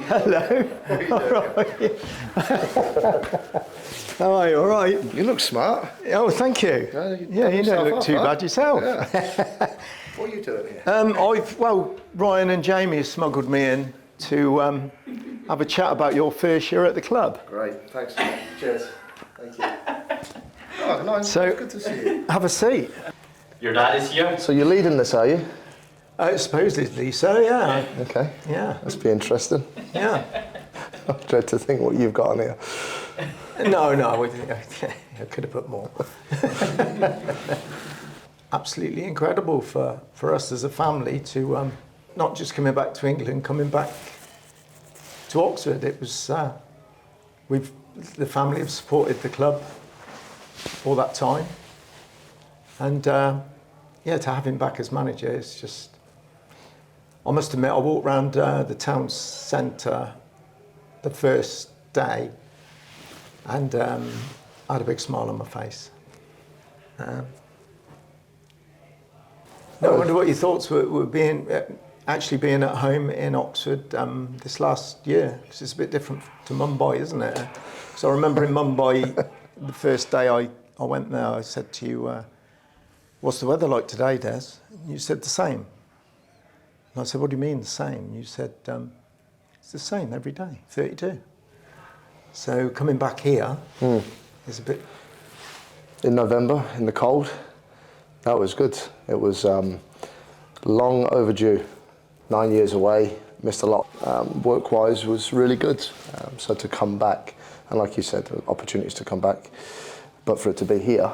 Hello. How are you? All right? You look smart. Oh, thank you. Yeah, you don't look too bad yourself. Yeah. What are you doing here? Ryan and Jamie smuggled me in to have a chat about your first year at the club. Great, thanks. Cheers. Thank you. Oh, nice. So, good to see you. Have a seat. Your dad is here? So you're leading this, are you? Supposedly so, yeah. Okay. Yeah. Must be interesting. Yeah. I dread to think what you've got on here. No, I could have put more. Absolutely incredible for us as a family to not just coming back to England, coming back to Oxford. It was the family have supported the club all that time, and to have him back as manager is just. I must admit, I walked around the town centre the first day, and I had a big smile on my face. I wonder what your thoughts were being being at home in Oxford this last year, because it's a bit different to Mumbai, isn't it? So I remember in Mumbai, the first day I went there, I said to you, "What's the weather like today, Des?" And you said the same. And I said, "What do you mean the same?" You said, "It's the same every day, 32." So coming back here is a bit... In November, in the cold, that was good. It was long overdue. 9 years away, missed a lot. Work-wise was really good. So to come back, and like you said, opportunities to come back, but for it to be here,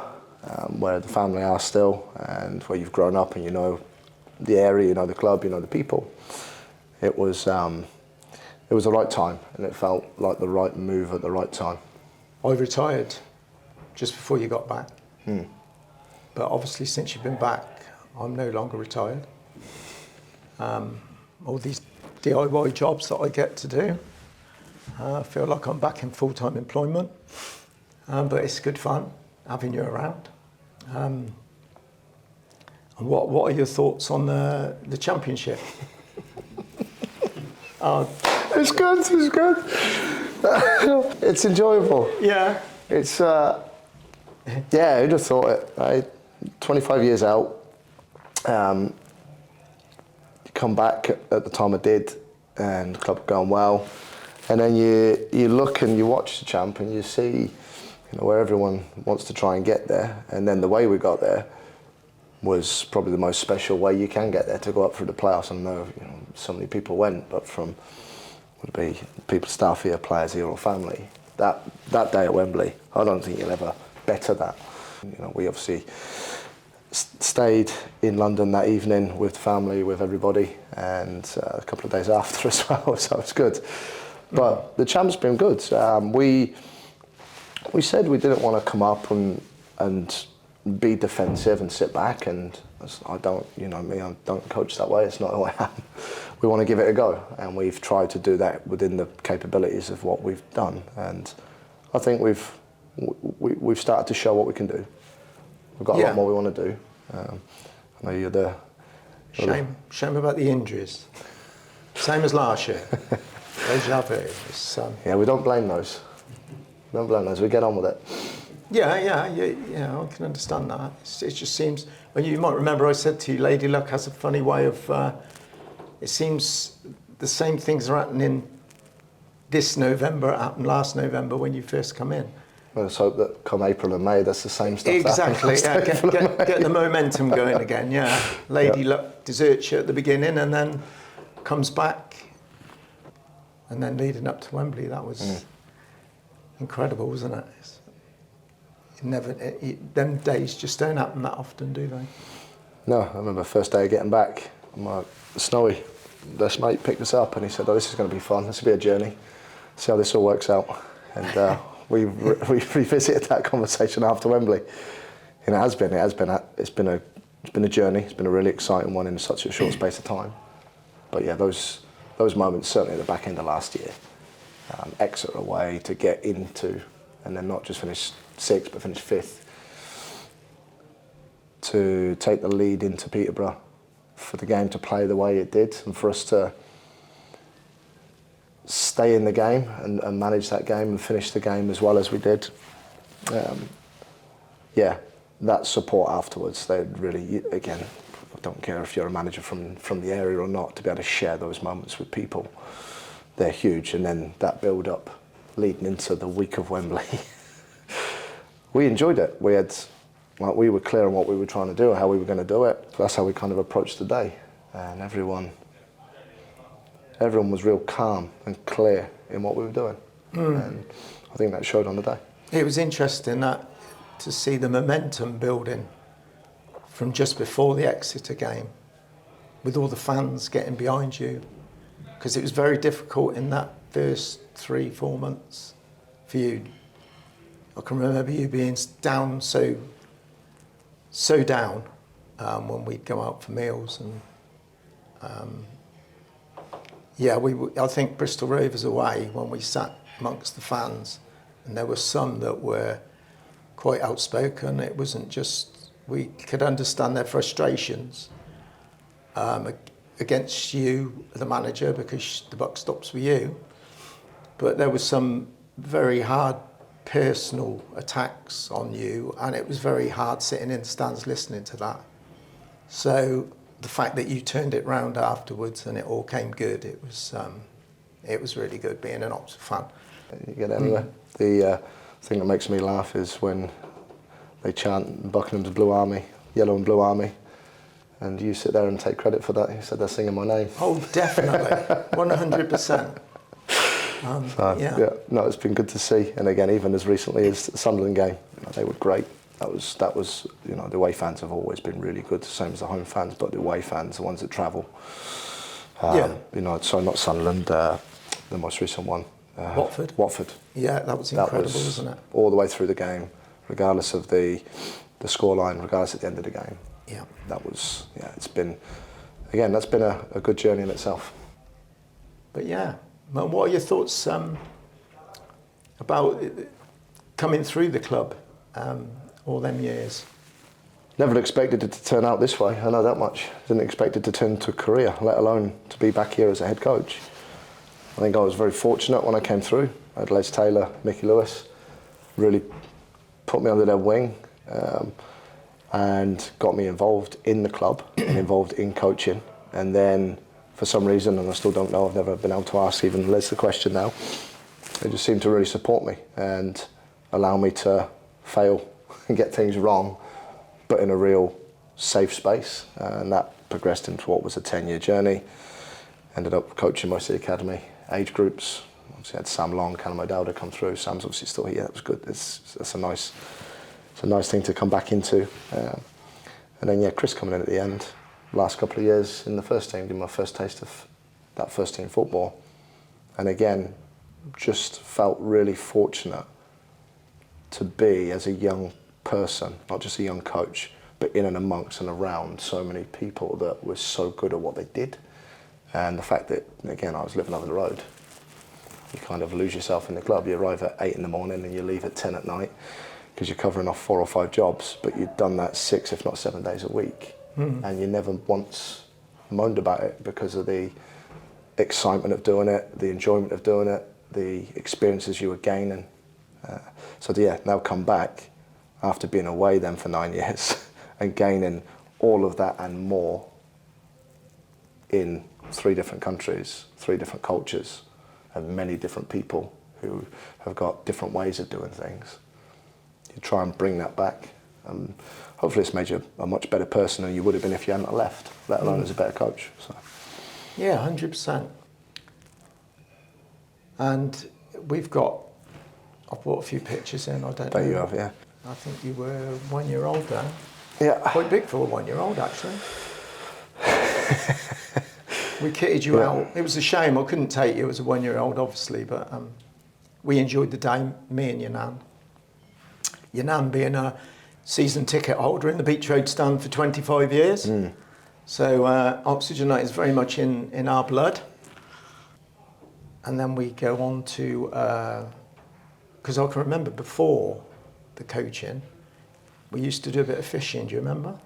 where the family are still, and where you've grown up and you know the area, you know the club, you know the people, it was the right time, and it felt like the right move at the right time. I retired just before you got back. But obviously since you've been back, I'm no longer retired. All these DIY jobs that I get to do, I feel like I'm back in full-time employment, but it's good fun having you around. And what are your thoughts on the championship? It's good. It's enjoyable. Yeah. It's who'd have thought it? Right? 25 years out, come back at the time I did, and the club going well, and then you look and you watch the champ and you see, where everyone wants to try and get there, and then the way we got there was probably the most special way you can get there, to go up through the playoffs. I know, so many people went, but from would be people, staff here, players here, or family. That day at Wembley, I don't think you'll ever better that. We obviously stayed in London that evening with family, with everybody, and a couple of days after as well, so it's good. But the champ's been good. We said we didn't want to come up and be defensive and sit back, and I don't, I don't coach that way. It's not who I am. We want to give it a go, and we've tried to do that within the capabilities of what we've done, and I think we've started to show what we can do. We've got a lot more we want to do. I know you're the... Shame about the injuries. Same as last year. Deja vu. Yeah, we don't blame those. We get on with it. Yeah, I can understand that. It just seems, you might remember I said to you, Lady Luck has a funny way of, it seems the same things are happening this November, happened last November when you first come in. Well, let's hope that come April and May, that's the same stuff. Exactly, get the momentum going again, yeah. Lady Luck deserts you at the beginning and then comes back. And then leading up to Wembley, that was incredible, wasn't it? Them days just don't happen that often, do they? No, I remember the first day of getting back, Snowy, best mate, picked us up and he said, "Oh, this is going to be fun, this will be a journey, see how this all works out." And we revisited that conversation after Wembley. And it's been a journey, it's been a really exciting one in such a short space of time. But yeah, those moments, certainly at the back end of last year, Exeter away to get into, and then not just finish 6th, but finish 5th, to take the lead into Peterborough, for the game to play the way it did, and for us to stay in the game and manage that game and finish the game as well as we did. Yeah, that support afterwards, they really, again, I don't care if you're a manager from the area or not, to be able to share those moments with people, they're huge. And then that build up leading into the week of Wembley. We enjoyed it. We were clear on what we were trying to do, how we were going to do it. That's how we kind of approached the day. And everyone was real calm and clear in what we were doing. And I think that showed on the day. It was interesting to see the momentum building from just before the Exeter game, with all the fans getting behind you, because it was very difficult in that first 3-4 months for you. I can remember you being down so down when we'd go out for meals, and I think Bristol Rovers away, when we sat amongst the fans, and there were some that were quite outspoken. It wasn't just, we could understand their frustrations against you, the manager, because the buck stops with you. But there was some very hard personal attacks on you, and it was very hard sitting in the stands listening to that. So the fact that you turned it round afterwards and it all came good, it was really good being an Oxford fan. You get anywhere. The thing that makes me laugh is when they chant Buckingham's Blue Army, Yellow and Blue Army, and you sit there and take credit for that. You said they're singing my name. Oh, definitely, 100%. Yeah, no, it's been good to see. And again, even as recently as the Sunderland game, they were great. That was the away fans have always been really good, the same as the home fans, but the away fans, the ones that travel. So not Sunderland, the most recent one. Watford. Yeah, that was incredible, wasn't it? All the way through the game, regardless of the scoreline, regardless at the end of the game. Yeah. It's been, again, that's been a good journey in itself. But yeah, what are your thoughts about coming through the club all them years? Never expected it to turn out this way, I know that much. Didn't expect it to turn to a career, let alone to be back here as a head coach. I think I was very fortunate when I came through. I had Les Taylor, Mickey Lewis, really put me under their wing and got me involved in the club and involved in coaching. And then for some reason, and I still don't know, I've never been able to ask even Les the question now, they just seemed to really support me and allow me to fail and get things wrong, but in a real safe space. And that progressed into what was a 10-year journey. Ended up coaching most of the academy age groups. Obviously had Sam Long, Callum O'Dowda come through. Sam's obviously still here. That was good. It's a nice thing to come back into. And then Chris coming in at the end. Last couple of years in the first team, giving my first taste of that first team football. And again, just felt really fortunate to be, as a young person, not just a young coach, but in and amongst and around so many people that were so good at what they did. And the fact that, again, I was living over the road. You kind of lose yourself in the club. You arrive at 8 in the morning and you leave at 10 at night because you're covering off 4 or 5 jobs, but you've done that 6, if not 7 days a week. And you never once moaned about it because of the excitement of doing it, the enjoyment of doing it, the experiences you were gaining. Now come back after being away then for 9 years and gaining all of that and more in 3 different countries, 3 different cultures, and many different people who have got different ways of doing things. You try and bring that back. Hopefully it's made you a much better person than you would have been if you hadn't left, let alone as a better coach. So. Yeah, 100%. And I've brought a few pictures in, I don't know. Bet you have, yeah. I think you were 1 year old then. Yeah. Quite big for a 1 year old, actually. We kitted you out. It was a shame I couldn't take you as a 1 year old, obviously, but we enjoyed the day, me and your nan. Your nan being a season ticket holder in the Beach Road stand for 25 years. So Oxford United is very much in our blood. And then we go on to, because I can remember before the coaching, we used to do a bit of fishing, do you remember?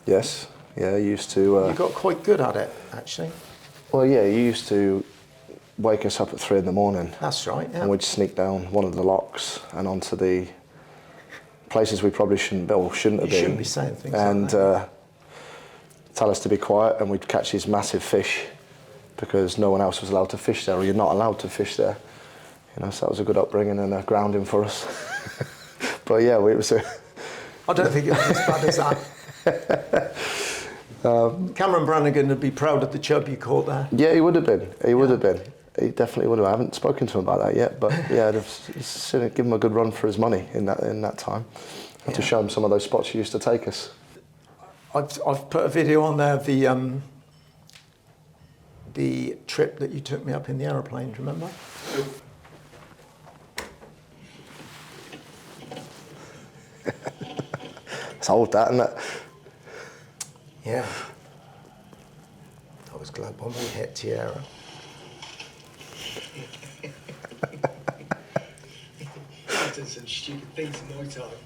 Yes, yeah, I used to... You got quite good at it, actually. Well, yeah, you used to wake us up at 3 in the morning. That's right, yeah. And we'd sneak down one of the locks and onto the places we probably shouldn't be, or shouldn't have been. You shouldn't be saying things and, like that. Tell us to be quiet, and we'd catch these massive fish because no one else was allowed to fish there, or you're not allowed to fish there. You know, so that was a good upbringing and a grounding for us. But yeah, it was a... I don't think it was as bad as that. Cameron Brannigan would be proud of the chub you caught there. Yeah, he would have been. He would have been. He definitely would have. I haven't spoken to him about that yet, but yeah, I'd have given him a good run for his money in that time. And to show him some of those spots he used to take us. I've put a video on there of the trip that you took me up in the aeroplane. Do you remember? It's old, that, isn't it? Yeah. I was glad when we hit Tierra. I've done some stupid things in my time.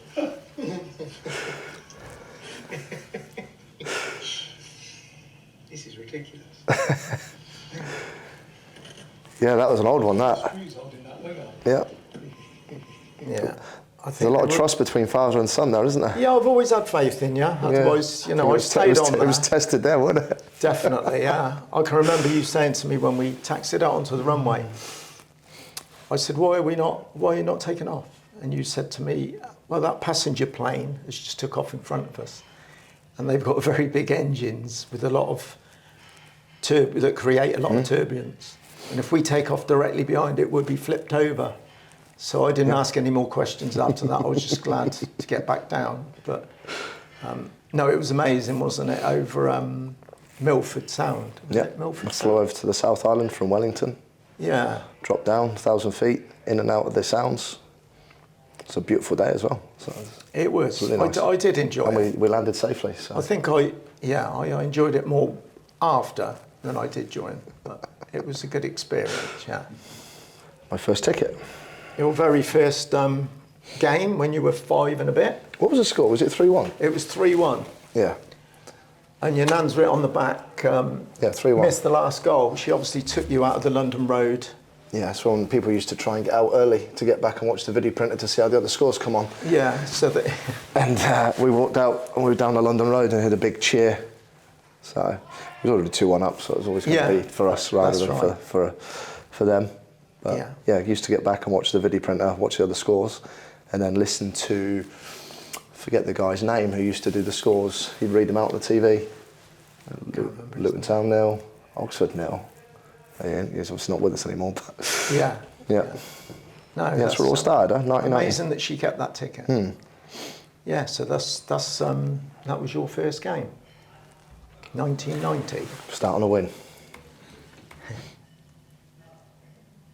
This is ridiculous. Yeah, that was an old one, that. Screws holding that, weren't Yeah. Yeah. I think There's a lot of trust between father and son there, isn't there? Yeah, I've always had faith in you. Otherwise, you know, I stayed on there. It was tested there, wasn't it? Definitely, yeah. I can remember you saying to me when we taxied out onto the runway, I said, why are you not taking off? And you said to me, well, that passenger plane has just took off in front of us. And they've got very big engines with a lot of that create a lot of turbulence. And if we take off directly behind it, we'd be flipped over. So I didn't ask any more questions after that. I was just glad to get back down. But no, it was amazing, wasn't it? Over Milford Sound. Was it Milford I flew over to the South Island from Wellington. Yeah. Dropped down 1,000 feet, in and out of the Sounds. It's a beautiful day as well. So it was. Really nice. I did enjoy it. And we landed safely. So. I think I enjoyed it more after than I did during. But it was a good experience, yeah. My first ticket. Your very first game when you were 5 and a bit. What was the score? Was it 3-1? It was 3-1. Yeah. And your nan's writ on the back. 3-1. Missed the last goal. She obviously took you out of the London Road. Yeah, that's when people used to try and get out early to get back and watch the video printer to see how the other scores come on. Yeah, so that... And we walked out and we were down the London Road and had a big cheer. So it was already 2-1 up, so it was always going to be for us rather than for them. But yeah, I used to get back and watch the video printer, watch the other scores, and then listen to, forget the guy's name who used to do the scores. He'd read them out on the TV. Luton Town 0, Oxford 0. Yeah, he's obviously not with us anymore, but yeah. No, that's where it all started, 1990. Amazing that she kept that ticket. Yeah, so that was your first game. 1990. Start on a win.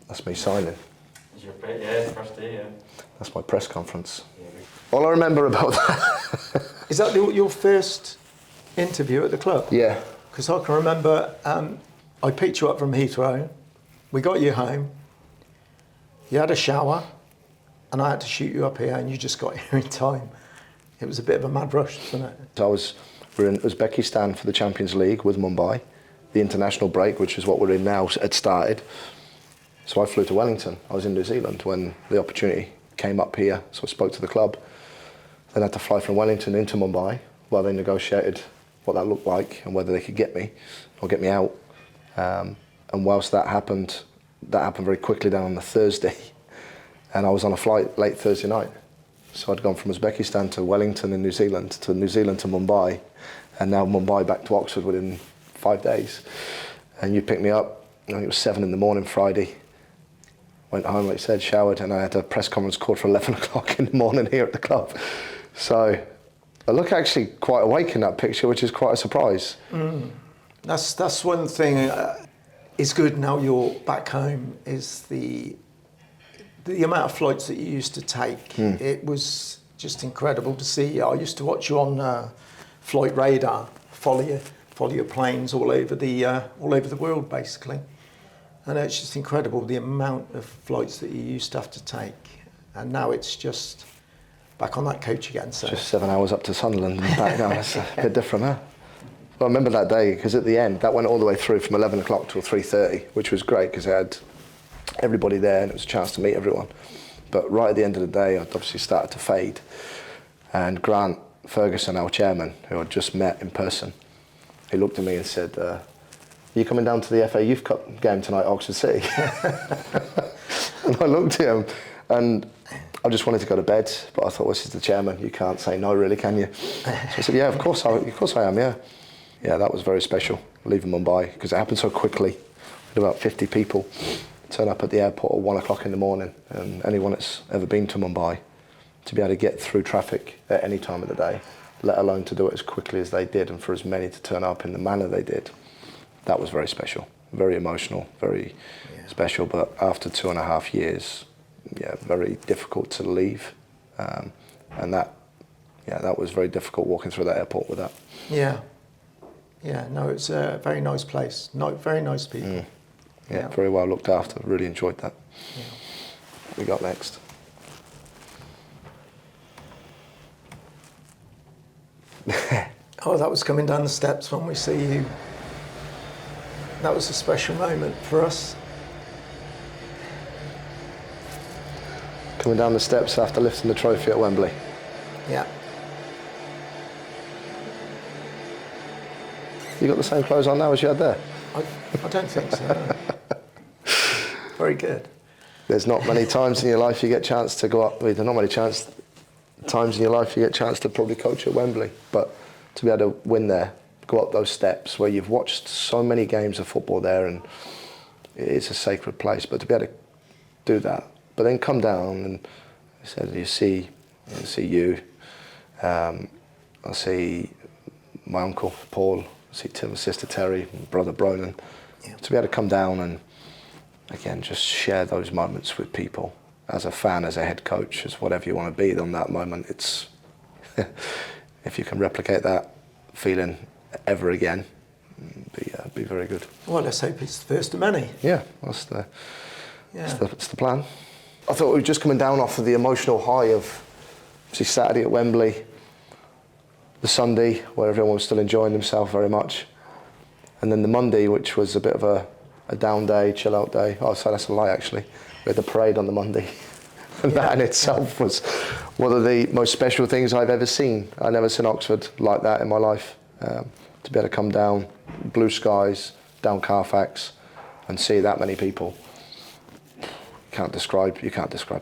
That's me signing. First day, yeah. That's my press conference. All I remember about that... Is that your first interview at the club? Yeah. Because I can remember I picked you up from Heathrow, we got you home, you had a shower, and I had to shoot you up here, and you just got here in time. It was a bit of a mad rush, wasn't it? So we were in Uzbekistan for the Champions League with Mumbai. The international break, which is what we're in now, had started. So I flew to Wellington. I was in New Zealand when the opportunity came up here, so I spoke to the club. Then I had to fly from Wellington into Mumbai while they negotiated what that looked like and whether they could get me or get me out. And whilst that happened very quickly down on the Thursday, and I was on a flight late Thursday night. So I'd gone from Uzbekistan to Wellington in New Zealand to Mumbai, and now Mumbai back to Oxford within 5 days. And you picked me up, I think it was 7 in the morning Friday. Went home, like you said, showered, and I had a press conference called for 11 o'clock in the morning here at the club. So I look actually quite awake in that picture, which is quite a surprise. That's one thing is good now you're back home, is the amount of flights that you used to take. It was just incredible to see. I used to watch you on Flight Radar, follow your planes all over the world, basically. And it's just incredible the amount of flights that you used to have to take. And now it's just back on that coach again. So just 7 hours up to Sunderland and back now. It's a bit different, huh? I remember that day because at the end, that went all the way through from 11 o'clock till 3:30, which was great because I had everybody there and it was a chance to meet everyone. But right at the end of the day, I'd obviously started to fade. And Grant Ferguson, our chairman, who I'd just met in person, he looked at me and said, are you coming down to the FA Youth Cup game tonight, Oxford City? And I looked at him and I just wanted to go to bed, but I thought, well, this is the chairman, you can't say no really, can you? So I said, yeah, of course I am, yeah. Yeah, that was very special, leaving Mumbai, because it happened so quickly. We had about 50 people turn up at the airport at 1 o'clock in the morning, and anyone that's ever been to Mumbai, to be able to get through traffic at any time of the day, let alone to do it as quickly as they did, and for as many to turn up in the manner they did, that was very special, very emotional, very special. But after 2.5 years, yeah, very difficult to leave, and that was very difficult walking through that airport with that. Yeah, no, it's a very nice place, very nice people. Yeah, very well looked after. Really enjoyed that. Yeah. What we got next? Oh, that was coming down the steps when we see you. That was a special moment for us. Coming down the steps after lifting the trophy at Wembley. Yeah. You got the same clothes on now as you had there? I don't think so. No. Very good. There's not many times in your life you get a chance to go up. There's not many times in your life you get a chance to probably coach at Wembley, but to be able to win there, go up those steps where you've watched so many games of football there, and it's a sacred place. But to be able to do that, but then come down and I said, you see you, I see my uncle Paul, I see Tim's sister Terry, my brother Bronan. Yeah. To be able to come down and again just share those moments with people as a fan, as a head coach, as whatever you want to be on that moment, it's if you can replicate that feeling ever again, be very good. Well, let's hope it's the first of many. Yeah, that's the plan. I thought we were just coming down off of the emotional high of obviously Saturday at Wembley, the Sunday where everyone was still enjoying themselves very much, and then the Monday, which was a bit of a down day, chill out day. Oh, sorry, that's a lie actually. We had the parade on the Monday. And that in itself was one of the most special things I've ever seen. I've never seen Oxford like that in my life. To be able to come down, blue skies, down Carfax, and see that many people. You can't describe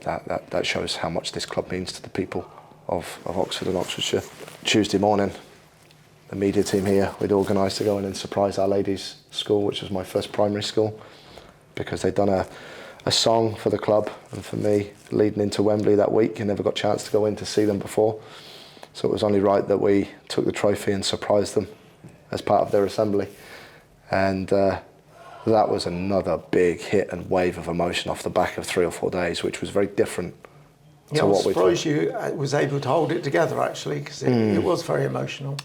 that. That shows how much this club means to the people of Oxford and Oxfordshire. Tuesday morning, the media team here, we'd organised to go in and surprise our ladies' school, which was my first primary school, because they'd done a song for the club and for me leading into Wembley that week, and never got a chance to go in to see them before. So it was only right that we took the trophy and surprised them as part of their assembly. And that was another big hit and wave of emotion off the back of 3 or 4 days, which was very different to what we thought. I was surprised you was able to hold it together actually, because it was very emotional.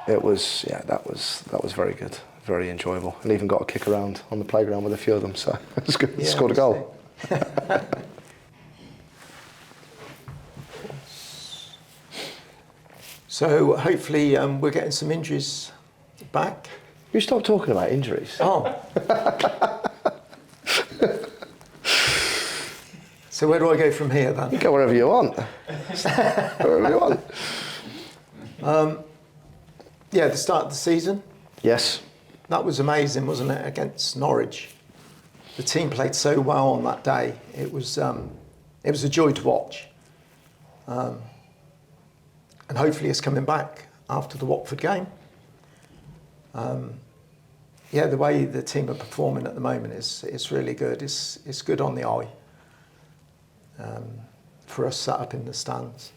It was, that was very good, very enjoyable, and even got a kick around on the playground with a few of them, so it was good. Scored a goal. So hopefully we're getting some injuries back. You stop talking about injuries. Oh. So where do I go from here then? You go wherever you want. Wherever you want. Yeah, the start of the season. Yes. That was amazing, wasn't it, against Norwich? The team played so well on that day. It was a joy to watch. And hopefully it's coming back after the Watford game. The way the team are performing at the moment is really good. It's good on the eye for us sat up in the stands.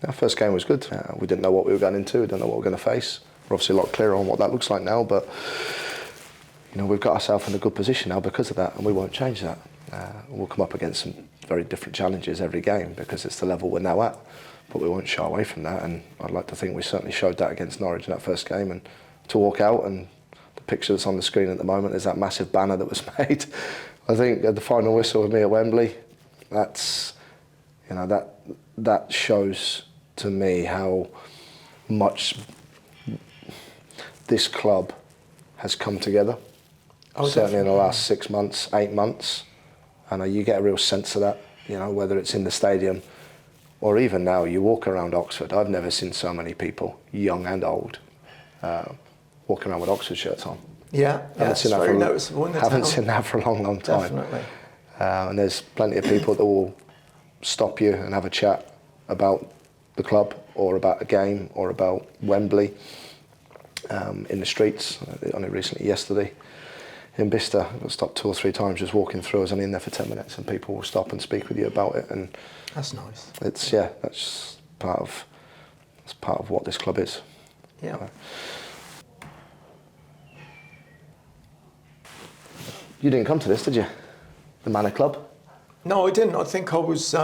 Our first game was good. We didn't know what we were going into. We didn't know what we were going to face. We're obviously a lot clearer on what that looks like now, but we've got ourselves in a good position now because of that, and we won't change that. We'll come up against some very different challenges every game because it's the level we're now at, but we won't shy away from that, and I'd like to think we certainly showed that against Norwich in that first game. And to walk out, and the picture that's on the screen at the moment is that massive banner that was made. I think at the final whistle with me at Wembley, that's, that shows to me how much this club has come together. Oh, Certainly in the definitely. last 6 months, 8 months. And you get a real sense of that, you know, whether it's in the stadium or even now, you walk around Oxford. I've never seen so many people, young and old, walking around with Oxford shirts on. Yeah, it's very noticeable in the Haven't town. seen that for a long, long time. Definitely. And there's plenty of people that will stop you and have a chat about the club or about a game or about Wembley in the streets. Only recently, yesterday, in Bicester, I got stopped 2 or 3 times just walking through. I was only in there for 10 minutes and people will stop and speak with you about it. And That's nice. it's, that's part of what this club is. Yeah. You didn't come to this, did you? The Manor Club? No, I didn't. I think I was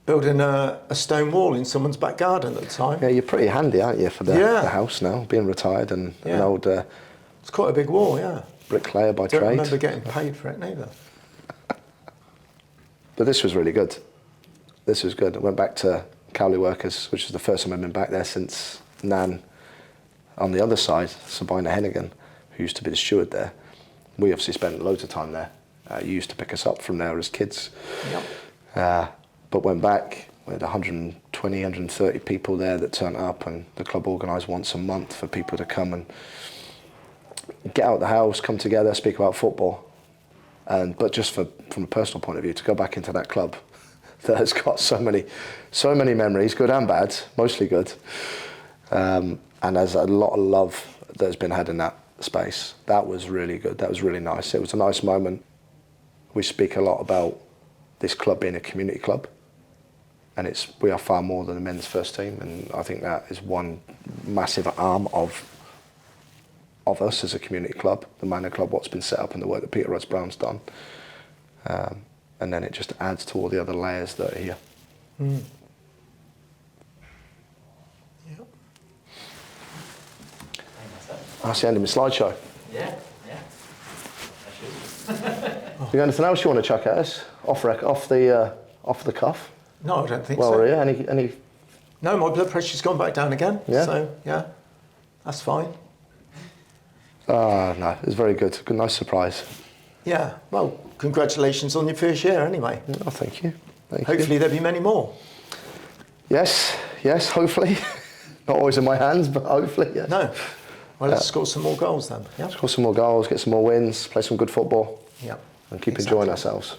building a stone wall in someone's back garden at the time. Yeah, you're pretty handy, aren't you, for the house now, being retired and an old It's quite a big wall, yeah. bricklayer by Don't trade. remember getting paid for it neither. But this was really good. This was good. I went back to Cowley Workers, which was the first time I've been back there since Nan, on the other side, Sabina Hennigan, who used to be the steward there. We obviously spent loads of time there. You used to pick us up from there as kids. Yep. But went back, we had 120, 130 people there that turned up, and the club organised once a month for people to come and get out of the house, come together, speak about football. But just from a personal point of view, to go back into that club that has got so many memories, good and bad, mostly good, and there's a lot of love that has been had in that space. That was really good. That was really nice. It was a nice moment. We speak a lot about this club being a community club, and we are far more than a men's first team, and I think that is one massive arm of us as a community club, the Manor Club, what's been set up and the work that Peter Ross-Brown's done. And then it just adds to all the other layers that are here. Mm. Yep. That's the end of my slideshow. Yeah. You got anything else you want to chuck at us? Off the cuff? No, I don't think Well, so. we're here. Any? No, my blood pressure's gone back down again. Yeah? So, yeah, that's fine. No, it was very good. Good, nice surprise. Yeah, well, congratulations on your first year anyway. Oh, thank you. Hopefully there'll be many more. Yes, hopefully. Not always in my hands, but hopefully, yes. No. Well, let's score some more goals then. Yeah. Score some more goals, get some more wins, play some good football, Yeah. and keep enjoying ourselves.